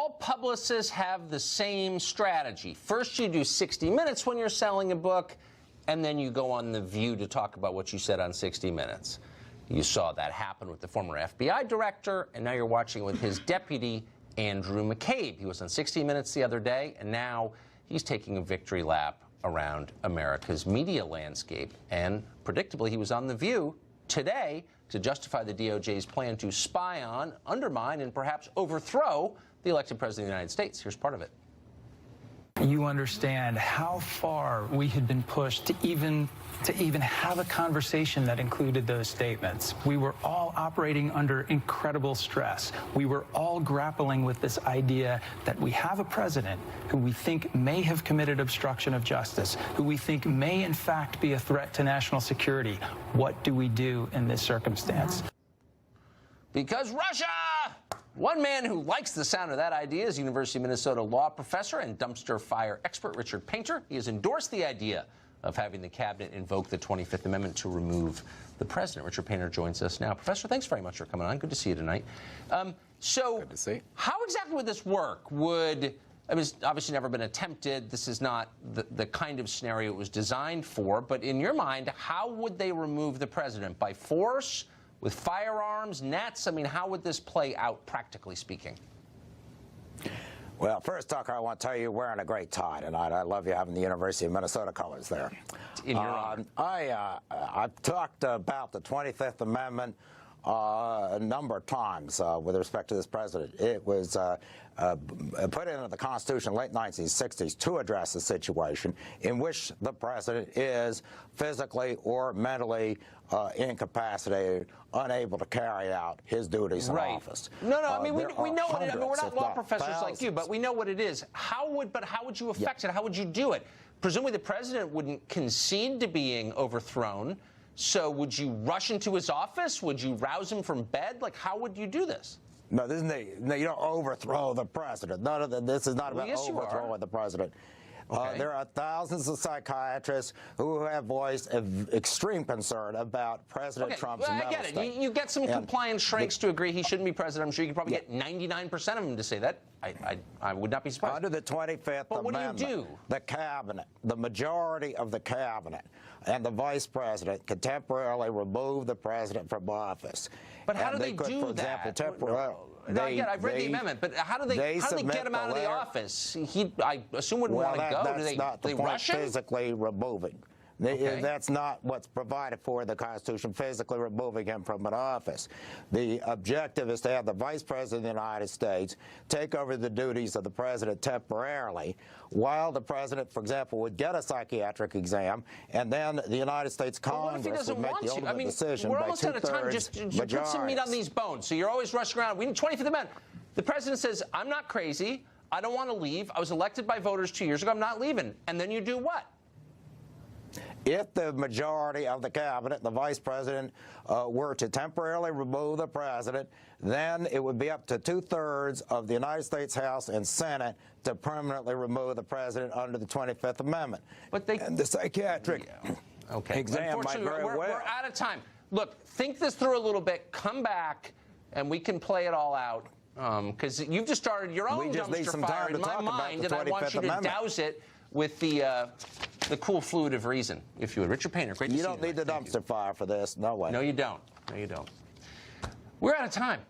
all publicists have the same strategy. First, you do 60 Minutes when you're selling a book, and then you go on The View to talk about what you said on 60 Minutes. You saw that happen with the former FBI director, and now you're watching with his deputy, Andrew McCabe. He was on 60 Minutes the other day, and now he's taking a victory lap around America's media landscape. And predictably, he was on The View today to justify the DOJ's plan to spy on, undermine, and perhaps overthrow the elected president of the United States. Here's part of it. You understand how far we had been pushed to even have a conversation that included those statements. We were all operating under incredible stress. We were all grappling with this idea that we have a president who we think may have committed obstruction of justice, who we think may in fact be a threat to national security. What do we do in this circumstance? Because Russia! One man who likes the sound of that idea is University of Minnesota law professor and dumpster fire expert Richard Painter. He has endorsed the idea of having the cabinet invoke the 25th Amendment to remove the president. Richard Painter joins us now. Professor, thanks very much for coming on. Good to see you tonight. Good to see. How exactly would this work? I mean, it's obviously never been attempted. This is not the kind of scenario it was designed for. But in your mind, how would they remove the president? By force? With firearms, nets? I mean, how would this play out, practically speaking? Well, first, Tucker, I want to tell you you're wearing a great tie tonight. I love you having the University of Minnesota colors there. In your honor. I've talked about the 25th Amendment a number of times with respect to this president. It was put into the Constitution in the late 1960s to address a situation in which the president is physically or mentally incapacitated, unable to carry out his duties in office. No, I mean, we know what it is. I mean, we're not law professors like you, but we know what it is. How would you affect it? How would you do it? Presumably the president wouldn't concede to being overthrown. So would you rush into his office? Would you rouse him from bed? Like, how would you do this? No, you don't overthrow the president. This is not about overthrowing the president. Okay. There are thousands of psychiatrists who have voiced extreme concern about President Trump's mental state. I get it. You get some compliance shrinks to agree he shouldn't be president. I'm sure you could probably get 99% of them to say that. I would not be surprised. Under the 25th Amendment, the cabinet, the majority of the cabinet, and the vice president could temporarily remove the president from office. But how do they do for example, that? temporarily. I've read the amendment, but how do they get him out of the office? I assume wouldn't want to go. That's not the point, physically removing. That's not what's provided for in the Constitution, physically removing him from an office. The objective is to have the Vice President of the United States take over the duties of the President temporarily, while the President, for example, would get a psychiatric exam, and then the United States Congress would make the ultimate decision by 2/3 majority. We're almost out of time. Just put some meat on these bones. So you're always rushing around. We need 25th Amendment. The President says, I'm not crazy. I don't want to leave. I was elected by voters 2 years ago. I'm not leaving. And then you do what? If the majority of the cabinet, the vice president, were to temporarily remove the president, then it would be up to 2/3 of the United States House and Senate to permanently remove the president under the 25th Amendment. And the psychiatric exam might very well. We're out of time. Look, think this through a little bit. Come back, and we can play it all out. Because you've just started your own dumpster fire in my mind, and I want you to douse it with the cool fluid of reason, if you would. Richard Painter, great to see you. You don't need the dumpster fire for this. No way. No, you don't. No, you don't. We're out of time.